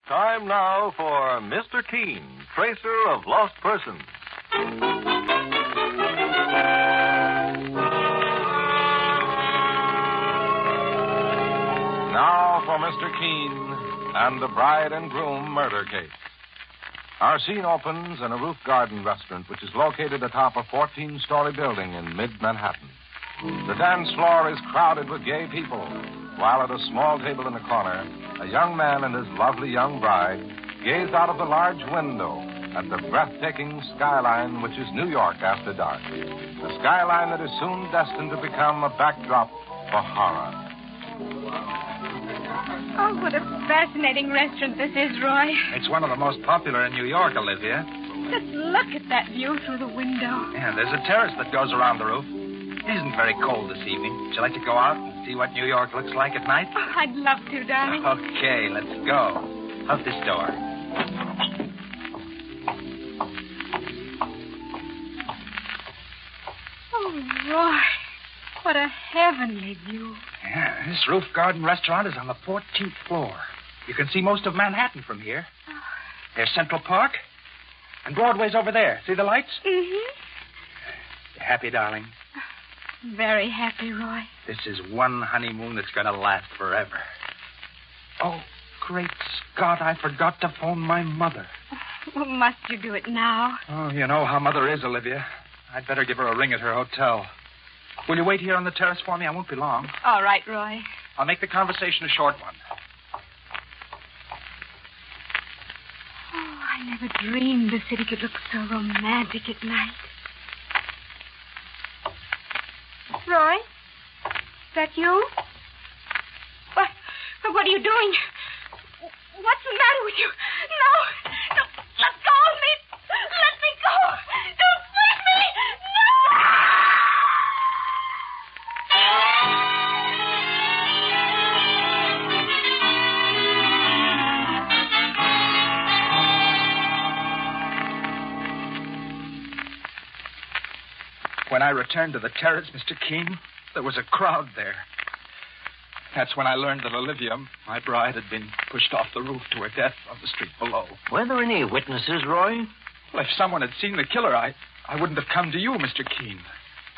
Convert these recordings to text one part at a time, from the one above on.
Time now for Mr. Keene, Tracer of Lost Persons. Now for Mr. Keene and the bride and groom murder case. Our scene opens in a roof garden restaurant which is located atop a 14-story building in mid-Manhattan. The dance floor is crowded with gay people, while at a small table in the corner, a young man and his lovely young bride gaze out of the large window at the breathtaking skyline which is New York after dark. A skyline that is soon destined to become a backdrop for horror. Oh, what a fascinating restaurant this is, Roy. It's one of the most popular in New York, Olivia. Just look at that view through the window. Yeah, there's a terrace that goes around the roof. It isn't very cold this evening. Would you like to go out and see what New York looks like at night? Oh, I'd love to, darling. Okay, let's go. Out this door. Oh, Roy, what a heavenly view. Yeah, this roof garden restaurant is on the 14th floor. You can see most of Manhattan from here. There's Central Park, and Broadway's over there. See the lights? Mm-hmm. You happy, darling? Very happy, Roy. This is one honeymoon that's going to last forever. Oh, great Scott, I forgot to phone my mother. Well, must you do it now? Oh, you know how Mother is, Olivia. I'd better give her a ring at her hotel. Will you wait here on the terrace for me? I won't be long. All right, Roy. I'll make the conversation a short one. Oh, I never dreamed the city could look so romantic at night. Roy? Is that you? What are you doing? What's the matter with you? No, let go of me. Let me go. Don't leave me. When I returned to the terrace, Mr. Keene, there was a crowd there. That's when I learned that Olivia, my bride, had been pushed off the roof to her death on the street below. Were there any witnesses, Roy? Well, if someone had seen the killer, I wouldn't have come to you, Mr. Keene.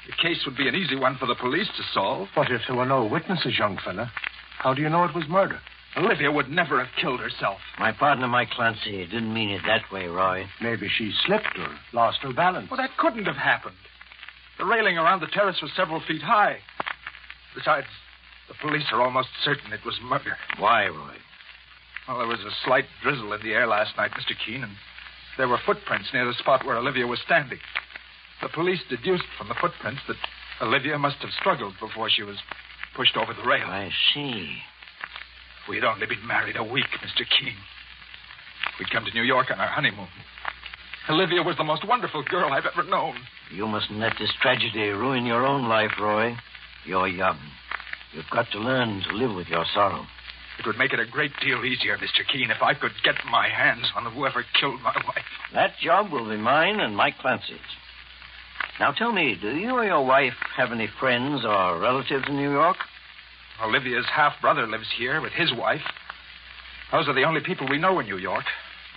The case would be an easy one for the police to solve. But if there were no witnesses, young fella, how do you know it was murder? Olivia would never have killed herself. My partner, Mike Clancy, didn't mean it that way, Roy. Maybe she slipped or lost her balance. Well, that couldn't have happened. The railing around the terrace was several feet high. Besides, the police are almost certain it was murder. Why, Roy? Well, there was a slight drizzle in the air last night, Mr. Keene, and there were footprints near the spot where Olivia was standing. The police deduced from the footprints that Olivia must have struggled before she was pushed over the rail. I see. We'd only been married a week, Mr. Keene. We'd come to New York on our honeymoon. Olivia was the most wonderful girl I've ever known. You mustn't let this tragedy ruin your own life, Roy. You're young. You've got to learn to live with your sorrow. It would make it a great deal easier, Mr. Keene, if I could get my hands on whoever killed my wife. That job will be mine and Mike Clancy's. Now tell me, do you or your wife have any friends or relatives in New York? Olivia's half-brother lives here with his wife. Those are the only people we know in New York.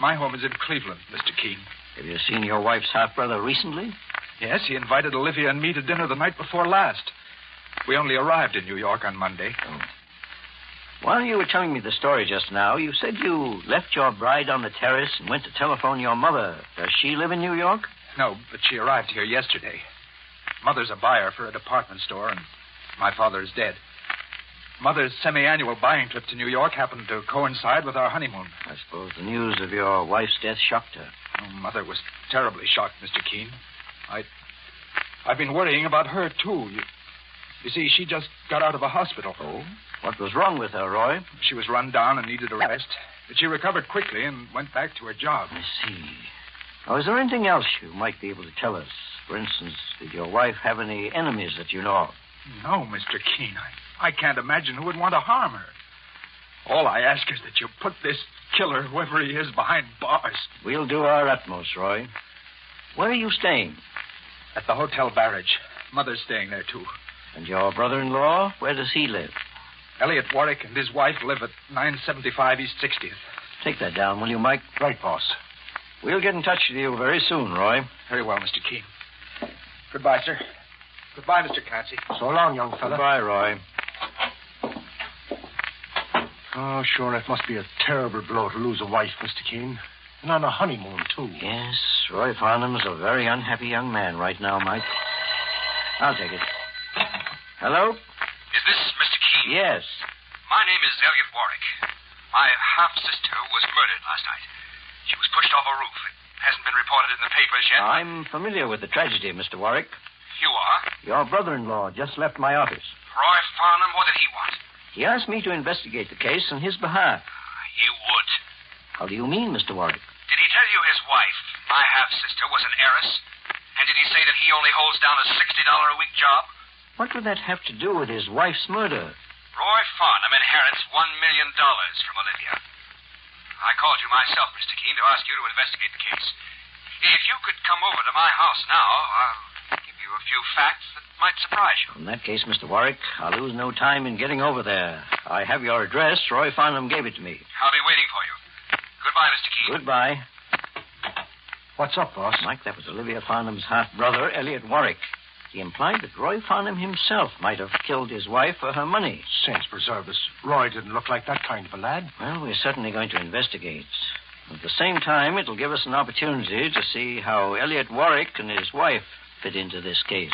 My home is in Cleveland, Mr. Keene. Have you seen your wife's half-brother recently? Yes, he invited Olivia and me to dinner the night before last. We only arrived in New York on Monday. Oh. While you were telling me the story just now, you said you left your bride on the terrace and went to telephone your mother. Does she live in New York? No, but she arrived here yesterday. Mother's a buyer for a department store, and my father is dead. Mother's semi-annual buying trip to New York happened to coincide with our honeymoon. I suppose the news of your wife's death shocked her. Oh, Mother was terribly shocked, Mr. Keene. I've been worrying about her, too. You see, she just got out of a hospital. Oh? What was wrong with her, Roy? She was run down and needed a rest. But she recovered quickly and went back to her job. I see. Now, is there anything else you might be able to tell us? For instance, did your wife have any enemies that you know of? No, Mr. Keene. I can't imagine who would want to harm her. All I ask is that you put this killer, whoever he is, behind bars. We'll do our utmost, Roy. Where are you staying? At the Hotel Barrage. Mother's staying there, too. And your brother-in-law, where does he live? Elliot Warwick and his wife live at 975 East 60th. Take that down, will you, Mike? Right, boss. We'll get in touch with you very soon, Roy. Very well, Mr. Keene. Goodbye, sir. Goodbye, Mr. Clancy. So long, young fella. Goodbye, Roy. Oh, sure, it must be a terrible blow to lose a wife, Mr. Keene. And on a honeymoon, too. Yes, Roy Farnham's a very unhappy young man right now, Mike. I'll take it. Hello? Is this Mr. Keene? Yes. My name is Elliot Warwick. My half-sister was murdered last night. She was pushed off a roof. It hasn't been reported in the papers yet. I'm familiar with the tragedy, Mr. Warwick. You are? Your brother-in-law just left my office. Roy Farnham, what did he want? He asked me to investigate the case on his behalf. He would. How do you mean, Mr. Warwick? Did he tell you his wife, my half-sister, was an heiress? And did he say that he only holds down a $60 a week job? What would that have to do with his wife's murder? Roy Farnham inherits $1 million from Olivia. I called you myself, Mr. Keene, to ask you to investigate the case. If you could come over to my house now, I'll give you a few facts that might surprise you. In that case, Mr. Warwick, I'll lose no time in getting over there. I have your address. Roy Farnham gave it to me. I'll be waiting for you. Goodbye, Mr. Keene. Goodbye. What's up, boss? Mike, that was Olivia Farnham's half-brother, Elliot Warwick. He implied that Roy Farnham himself might have killed his wife for her money. Saints preserve us. Roy didn't look like that kind of a lad. Well, we're certainly going to investigate. At the same time, it'll give us an opportunity to see how Elliot Warwick and his wife fit into this case.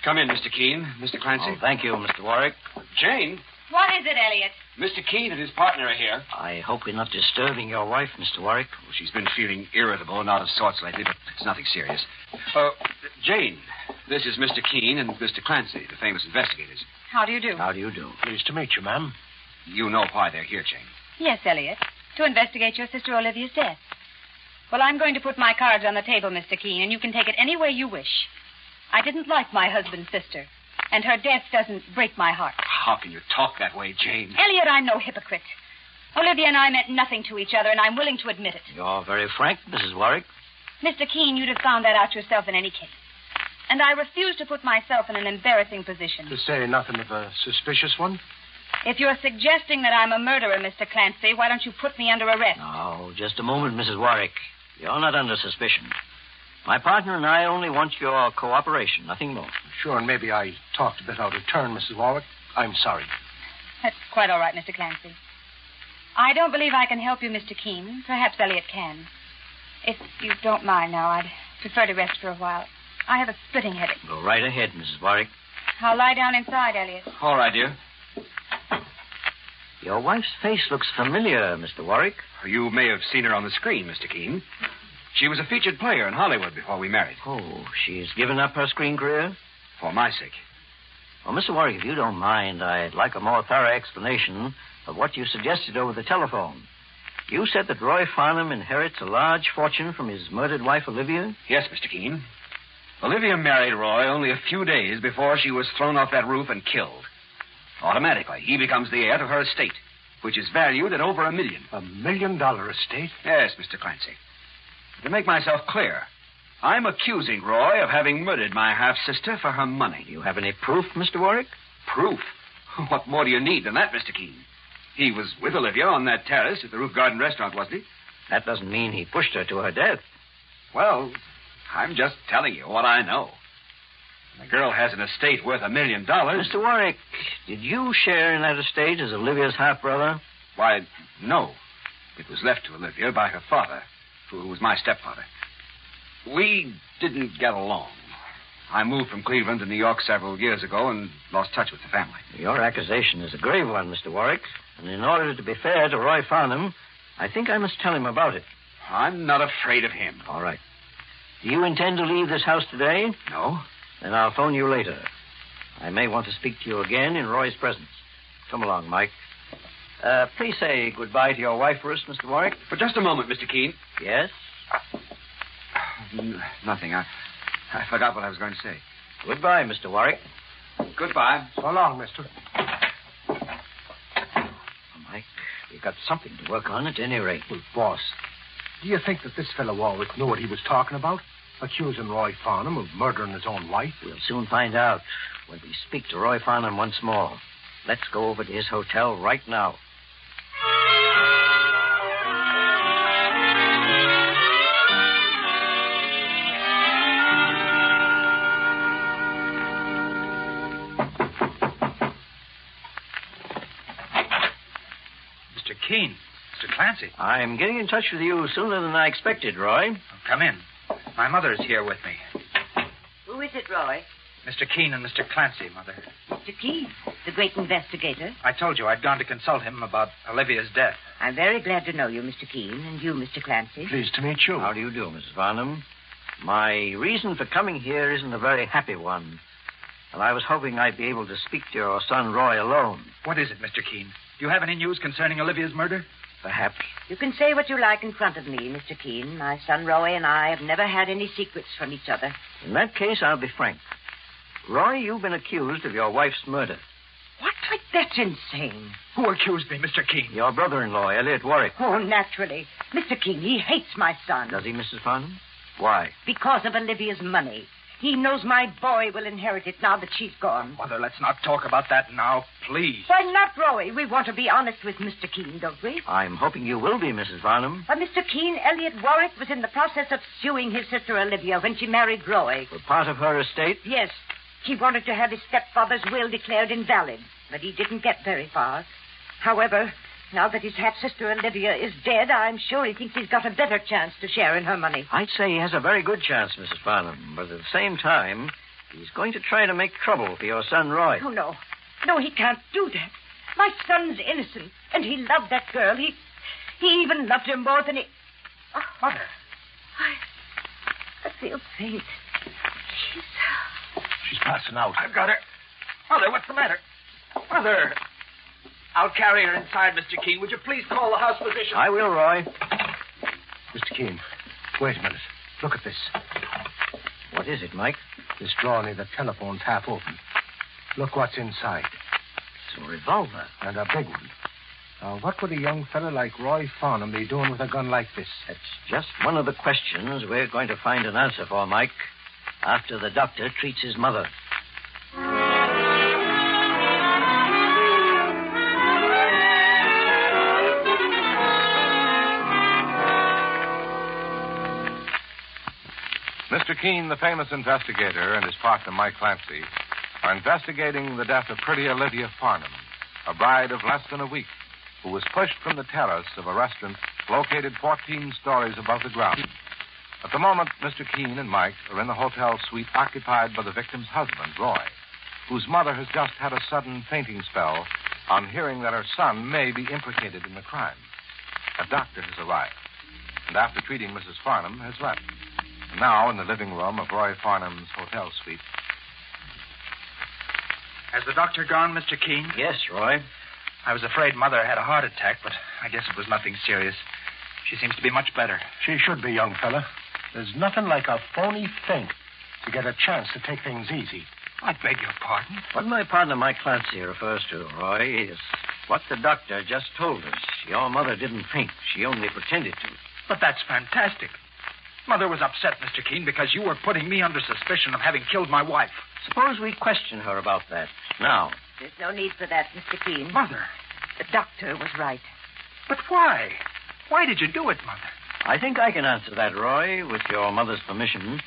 Come in, Mr. Keene. Mr. Clancy. Oh, thank you, Mr. Warwick. Jane, What is it, Elliot? Mr. Keene and his partner are here. I hope we're not disturbing your wife, Mr. Warwick. Well, she's been feeling irritable and out of sorts lately, but it's nothing serious. Jane, this is Mr. Keene and Mr. Clancy, the famous investigators. How do you do? How do you do? Pleased to meet you, ma'am. You know why they're here, Jane. Yes, Elliot. To investigate your sister Olivia's death. Well, I'm going to put my cards on the table, Mr. Keene, and you can take it any way you wish. I didn't like my husband's sister, and her death doesn't break my heart. How can you talk that way, Jane? Elliot, I'm no hypocrite. Olivia and I meant nothing to each other, and I'm willing to admit it. You're very frank, Mrs. Warwick. Mr. Keene, you'd have found that out yourself in any case. And I refuse to put myself in an embarrassing position. To say nothing of a suspicious one? If you're suggesting that I'm a murderer, Mr. Clancy, why don't you put me under arrest? Oh, just a moment, Mrs. Warwick. You're not under suspicion. My partner and I only want your cooperation, nothing more. Sure, and maybe I talked a bit out of turn, Mrs. Warwick. I'm sorry. That's quite all right, Mr. Clancy. I don't believe I can help you, Mr. Keene. Perhaps Elliot can. If you don't mind now, I'd prefer to rest for a while. I have a splitting headache. Go right ahead, Mrs. Warwick. I'll lie down inside, Elliot. All right, dear. Your wife's face looks familiar, Mr. Warwick. You may have seen her on the screen, Mr. Keene. She was a featured player in Hollywood before we married. Oh, she's given up her screen career? For my sake. Well, Mr. Warwick, if you don't mind, I'd like a more thorough explanation of what you suggested over the telephone. You said that Roy Farnham inherits a large fortune from his murdered wife, Olivia? Yes, Mr. Keene. Olivia married Roy only a few days before she was thrown off that roof and killed. Automatically, he becomes the heir to her estate, which is valued at over $1 million. $1 million estate? Yes, Mr. Clancy. To make myself clear, I'm accusing Roy of having murdered my half-sister for her money. Do you have any proof, Mr. Warwick? Proof? What more do you need than that, Mr. Keene? He was with Olivia on that terrace at the Roof Garden restaurant, wasn't he? That doesn't mean he pushed her to her death. Well, I'm just telling you what I know. The girl has an estate worth $1 million. Mr. Warwick, did you share in that estate as Olivia's half-brother? Why, no. It was left to Olivia by her father, who was my stepfather. We didn't get along. I moved from Cleveland to New York several years ago and lost touch with the family. Your accusation is a grave one, Mr. Warwick. And in order to be fair to Roy Farnham, I think I must tell him about it. I'm not afraid of him. All right. Do you intend to leave this house today? No. Then I'll phone you later. I may want to speak to you again in Roy's presence. Come along, Mike. Please say goodbye to your wife for us, Mr. Warwick. For just a moment, Mr. Keene. Yes? Nothing. I forgot what I was going to say. Goodbye, Mr. Warwick. Goodbye. So long, mister. Mike, we've got something to work on at any rate. Well, boss, Do you think that this fellow Warwick knew what he was talking about? Accusing Roy Farnham of murdering his own wife? We'll soon find out when we speak to Roy Farnham once more. Let's go over to his hotel right now. Mr. Keene. Mr. Clancy. I'm getting in touch with you sooner than I expected, Roy. Come in. My mother is here with me. Who is it, Roy? Mr. Keene and Mr. Clancy, Mother. Mr. Keene, the great investigator. I told you I'd gone to consult him about Olivia's death. I'm very glad to know you, Mr. Keene, and you, Mr. Clancy. Pleased to meet you. How do you do, Mrs. Farnham? My reason for coming here isn't a very happy one. And I was hoping I'd be able to speak to your son, Roy, alone. What is it, Mr. Keene? Do you have any news concerning Olivia's murder? Perhaps. You can say what you like in front of me, Mr. Keene. My son Roy and I have never had any secrets from each other. In that case, I'll be frank. Roy, you've been accused of your wife's murder. What? That's insane. Who accused me, Mr. Keene? Your brother-in-law, Elliot Warwick. Oh, naturally. Mr. Keene, he hates my son. Does he, Mrs. Farnham? Why? Because of Olivia's money. He knows my boy will inherit it now that she's gone. Mother, let's not talk about that now, please. Why not, Roy? We want to be honest with Mr. Keene, don't we? I'm hoping you will be, Mrs. Farnham. Mr. Keene, Elliot Warwick was in the process of suing his sister Olivia when she married Roy. For part of her estate? Yes. He wanted to have his stepfather's will declared invalid, but he didn't get very far. However, now that his half-sister Olivia is dead, I'm sure he thinks he's got a better chance to share in her money. I'd say he has a very good chance, Mrs. Farnham, but at the same time, he's going to try to make trouble for your son, Roy. Oh, no. No, he can't do that. My son's innocent, and he loved that girl. He even loved her more than he... Oh, Mother. I feel faint. She's passing out. I've got her. Mother, what's the matter? Mother. I'll carry her inside, Mr. Keene. Would you please call the house physician? I will, Roy. Mr. Keene, wait a minute. Look at this. What is it, Mike? This drawer near the telephone's half open. Look what's inside. It's a revolver. And a big one. Now, what would a young fella like Roy Farnham be doing with a gun like this? That's just one of the questions we're going to find an answer for, Mike, after the doctor treats his mother. Mr. Keene, the famous investigator, and his partner, Mike Clancy, are investigating the death of pretty Olivia Farnham, a bride of less than a week, who was pushed from the terrace of a restaurant located 14 stories above the ground. At the moment, Mr. Keene and Mike are in the hotel suite occupied by the victim's husband, Roy, whose mother has just had a sudden fainting spell on hearing that her son may be implicated in the crime. A doctor has arrived, and after treating Mrs. Farnham, has left. And now, in the living room of Roy Farnham's hotel suite. Has the doctor gone, Mr. Keene? Yes, Roy. I was afraid Mother had a heart attack, but I guess it was nothing serious. She seems to be much better. She should be, young fella. There's nothing like a phony faint to get a chance to take things easy. I beg your pardon? What my partner, Mike Clancy, refers to, Roy, is what the doctor just told us. Your mother didn't faint. She only pretended to. But that's fantastic. Mother was upset, Mr. Keene, because you were putting me under suspicion of having killed my wife. Suppose we question her about that now. There's no need for that, Mr. Keene. Mother. The doctor was right. But why? Why did you do it, Mother? I think I can answer that, Roy, with your mother's permission.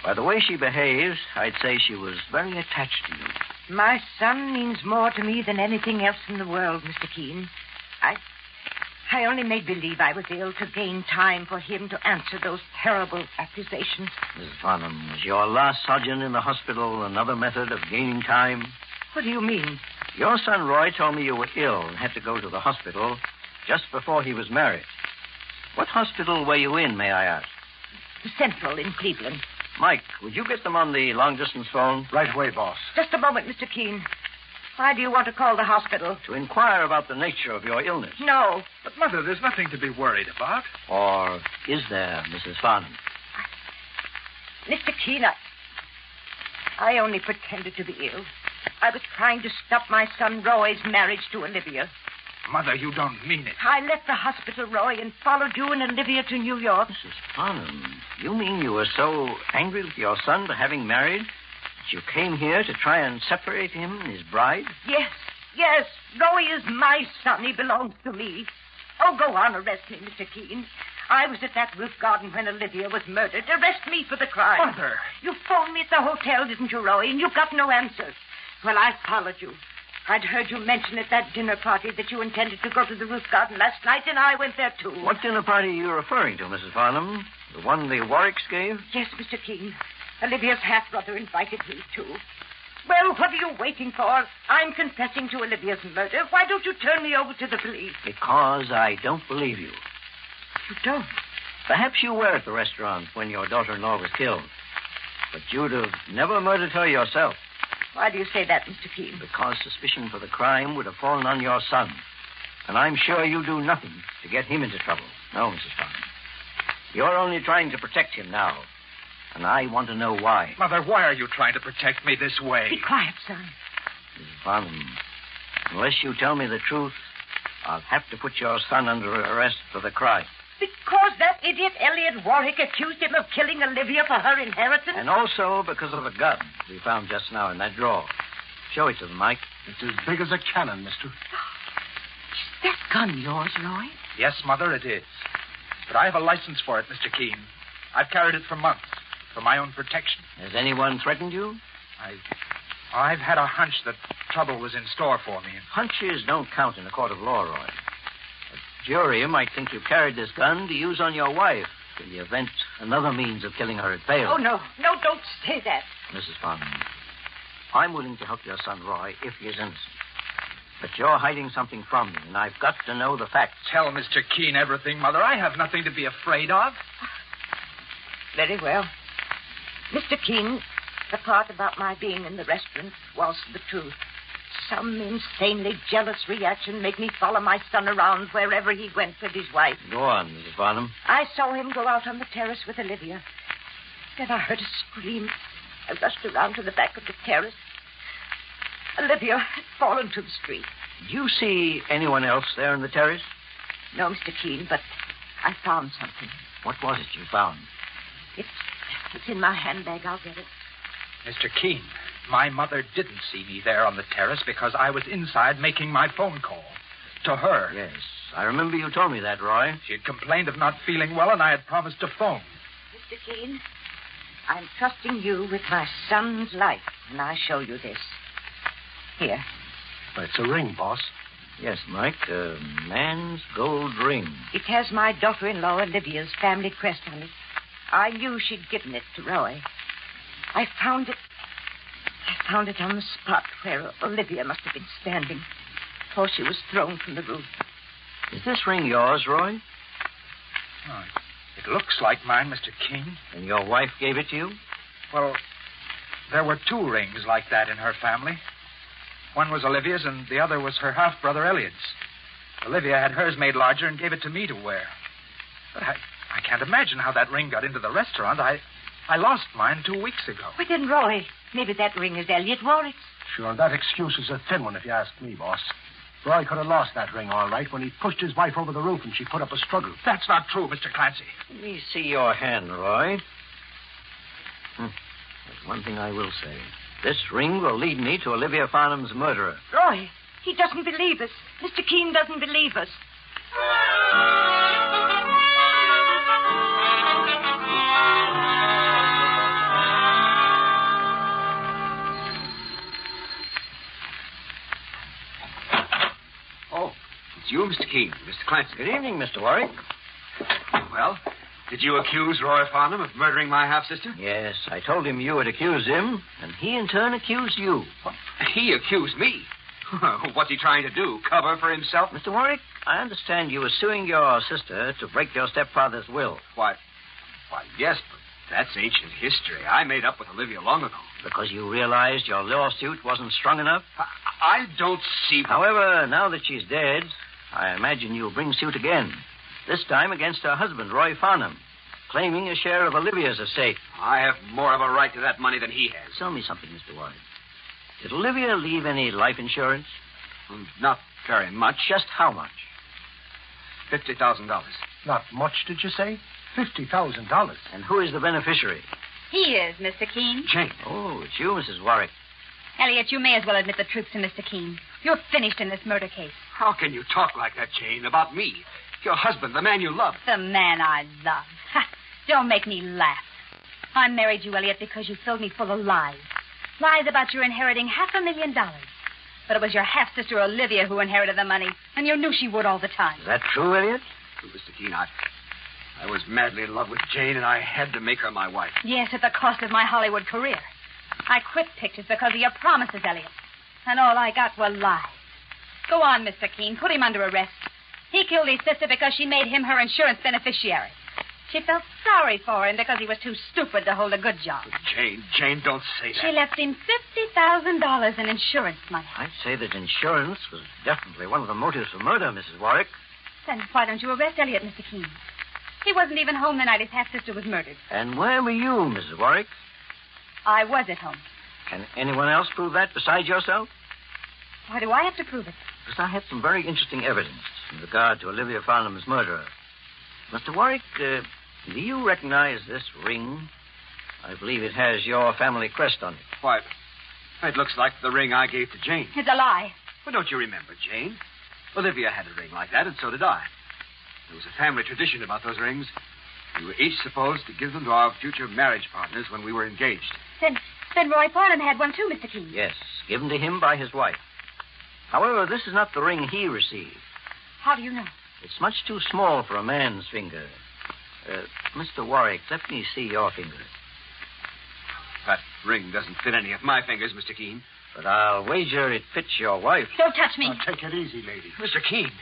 By the way she behaves, I'd say she was very attached to you. My son means more to me than anything else in the world, Mr. Keene. I only made believe I was ill to gain time for him to answer those terrible accusations. Mrs. Farnham, was your last sojourn in the hospital another method of gaining time? What do you mean? Your son, Roy, told me you were ill and had to go to the hospital just before he was married. What hospital were you in, may I ask? The Central in Cleveland. Mike, would you get them on the long-distance phone? Right away, boss. Just a moment, Mr. Keene. Why do you want to call the hospital? To inquire about the nature of your illness. No. But, Mother, there's nothing to be worried about. Or is there, Mrs. Farnham? Mr. Keene, I only pretended to be ill. I was trying to stop my son Roy's marriage to Olivia. Mother, you don't mean it. I left the hospital, Roy, and followed you and Olivia to New York. Mrs. Farnham, you mean you were so angry with your son for having married that you came here to try and separate him and his bride? Yes. Roy is my son. He belongs to me. Oh, go on, arrest me, Mr. Keene. I was at that roof garden when Olivia was murdered. Arrest me for the crime. Mother. You phoned me at the hotel, didn't you, Roy? And you got no answer. Well, I followed you. I'd heard you mention at that dinner party that you intended to go to the roof garden last night, and I went there, too. What dinner party are you referring to, Mrs. Farnham? The one the Warwicks gave? Yes, Mr. Keene. Olivia's half-brother invited me, too. Well, what are you waiting for? I'm confessing to Olivia's murder. Why don't you turn me over to the police? Because I don't believe you. You don't? Perhaps you were at the restaurant when your daughter-in-law was killed. But you'd have never murdered her yourself. Why do you say that, Mr. Keene? Because suspicion for the crime would have fallen on your son. And I'm sure you do nothing to get him into trouble. No, Mrs. Farnham. You're only trying to protect him now. And I want to know why. Mother, why are you trying to protect me this way? Be quiet, son. Mrs. Farnham, unless you tell me the truth, I'll have to put your son under arrest for the crime. Because that idiot Elliot Warwick accused him of killing Olivia for her inheritance? And also because of the gun we found just now in that drawer. Show it to them, Mike. It's as big as a cannon, mister. Is that gun yours, Roy? Yes, Mother, it is. But I have a license for it, Mr. Keene. I've carried it for months, for my own protection. Has anyone threatened you? I've had a hunch that trouble was in store for me. Hunches don't count in a court of law, Roy. A jury might think you carried this gun to use on your wife in the event another means of killing her had failed. Oh, no. No, don't say that. Mrs. Farnham, I'm willing to help your son, Roy, if he is innocent. But you're hiding something from me, and I've got to know the facts. Tell Mr. Keene everything, Mother. I have nothing to be afraid of. Very well. Mr. Keene, the part about my being in the restaurant was the truth. Some insanely jealous reaction made me follow my son around wherever he went with his wife. Go on, Mrs. Farnham. I saw him go out on the terrace with Olivia. Then I heard a scream. I rushed around to the back of the terrace. Olivia had fallen to the street. Did you see anyone else there on the terrace? No, Mr. Keene, but I found something. What was it you found? It's in my handbag. I'll get it. Mr. Keene, my mother didn't see me there on the terrace because I was inside making my phone call to her. Yes, I remember you told me that, Roy. She had complained of not feeling well, and I had promised to phone. Mr. Keene, I'm trusting you with my son's life, and I show you this. Here. Well, it's a ring, boss. Yes, Mike, a man's gold ring. It has my daughter-in-law Olivia's family crest on it. I knew she'd given it to Roy. I found it on the spot where Olivia must have been standing before she was thrown from the roof. Is this ring yours, Roy? Oh, it looks like mine, Mr. Keene. And your wife gave it to you? Well, there were two rings like that in her family. One was Olivia's, and the other was her half-brother Elliot's. Olivia had hers made larger and gave it to me to wear. But I can't imagine how that ring got into the restaurant. I lost mine 2 weeks ago. But then, Roy, maybe that ring is Elliot Warwick's. Sure, that excuse is a thin one if you ask me, boss. Roy could have lost that ring all right when he pushed his wife over the roof and she put up a struggle. That's not true, Mr. Clancy. Let me see your hand, Roy. There's one thing I will say. This ring will lead me to Olivia Farnham's murderer. Roy, he doesn't believe us. Mr. Keene doesn't believe us. Oh, it's you, Mr. Keene, Mr. Clancy. Good evening, Mr. Warwick. Well, did you accuse Roy Farnham of murdering my half-sister? Yes, I told him you had accused him, and he in turn accused you. What? He accused me? What's he trying to do, cover for himself? Mr. Warwick, I understand you were suing your sister to break your stepfather's will. Why, yes, but that's ancient history. I made up with Olivia long ago. Because you realized your lawsuit wasn't strong enough? I don't see... However, now that she's dead, I imagine you'll bring suit again. This time against her husband, Roy Farnham, claiming a share of Olivia's estate. I have more of a right to that money than he has. Tell me something, Mr. Warwick. Did Olivia leave any life insurance? Not very much. Just how much? $50,000. Not much, did you say? $50,000. And who is the beneficiary? He is, Mr. Keene. Jane. Oh, it's you, Mrs. Warwick. Elliot, you may as well admit the truth to Mr. Keene. You're finished in this murder case. How can you talk like that, Jane, about me? Your husband, the man you love. The man I love. Ha! Don't make me laugh. I married you, Elliot, because you filled me full of lies. Lies about your inheriting $500,000. But it was your half-sister, Olivia, who inherited the money, and you knew she would all the time. Is that true, Elliot? Mr. Keene, I was madly in love with Jane, and I had to make her my wife. Yes, at the cost of my Hollywood career. I quit pictures because of your promises, Elliot. And all I got were lies. Go on, Mr. Keene. Put him under arrest. He killed his sister because she made him her insurance beneficiary. She felt sorry for him because he was too stupid to hold a good job. Jane, don't say that. She left him $50,000 in insurance money. I'd say that insurance was definitely one of the motives for murder, Mrs. Warwick. Then why don't you arrest Elliot, Mr. Keene? He wasn't even home the night his half-sister was murdered. And where were you, Mrs. Warwick? I was at home. Can anyone else prove that besides yourself? Why do I have to prove it? Because I had some very interesting evidence in regard to Olivia Farnham's murderer. Mr. Warwick, do you recognize this ring? I believe it has your family crest on it. Why, it looks like the ring I gave to Jane. It's a lie. Well, don't you remember, Jane? Olivia had a ring like that, and so did I. There was a family tradition about those rings. We were each supposed to give them to our future marriage partners when we were engaged. Then Roy Farnham had one too, Mr. Keene. Yes, given to him by his wife. However, this is not the ring he received. How do you know? It's much too small for a man's finger. Mr. Warwick, let me see your finger. That ring doesn't fit any of my fingers, Mr. Keene. But I'll wager it fits your wife. Don't touch me. Now, take it easy, lady. Mr. Keene,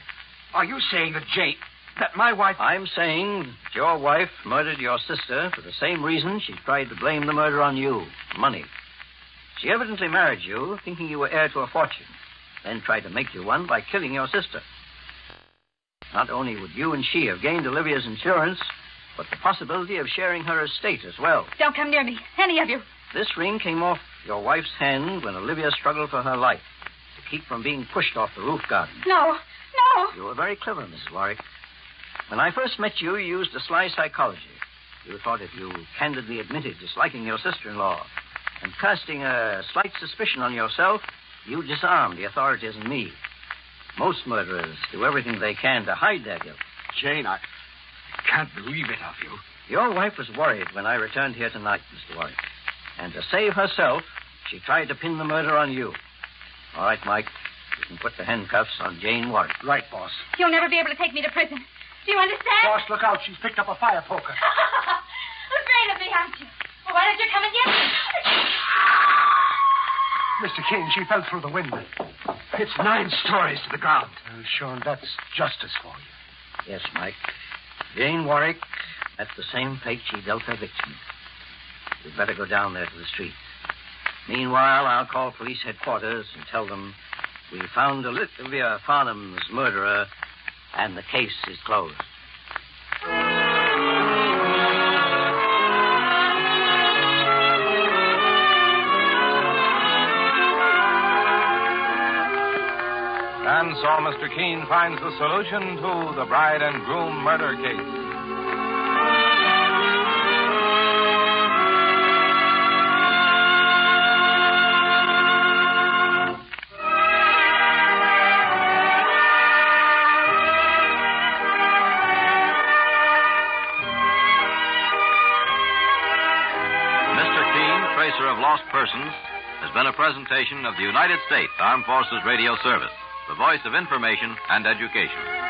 are you saying that my wife... I'm saying that your wife murdered your sister for the same reason she tried to blame the murder on you, money. She evidently married you thinking you were heir to a fortune, then tried to make you one by killing your sister. Not only would you and she have gained Olivia's insurance, but the possibility of sharing her estate as well. Don't come near me, any of you. This ring came off your wife's hand when Olivia struggled for her life to keep from being pushed off the roof garden. No. You were very clever, Mrs. Warwick. When I first met you, you used a sly psychology. You thought if you candidly admitted disliking your sister-in-law and casting a slight suspicion on yourself, you disarmed the authorities and me. Most murderers do everything they can to hide their guilt. Jane, I can't believe it of you. Your wife was worried when I returned here tonight, Mr. Warwick. And to save herself, she tried to pin the murder on you. All right, Mike. You can put the handcuffs on Jane Warwick. Right, boss. You'll never be able to take me to prison. Do you understand? Boss, look out. She's picked up a fire poker. Afraid of me, aren't you? Well, why don't you come and get me? Mr. King, she fell through the window. It's 9 stories to the ground. Well, sure, that's justice for you. Yes, Mike. Jane Warwick, that's the same fate she dealt her victim. You'd better go down there to the street. Meanwhile, I'll call police headquarters and tell them we found Olivia Farnham's murderer and the case is closed. And so Mr. Keene finds the solution to the bride and groom murder case. Of Lost Persons has been a presentation of the United States Armed Forces Radio Service, the voice of information and education.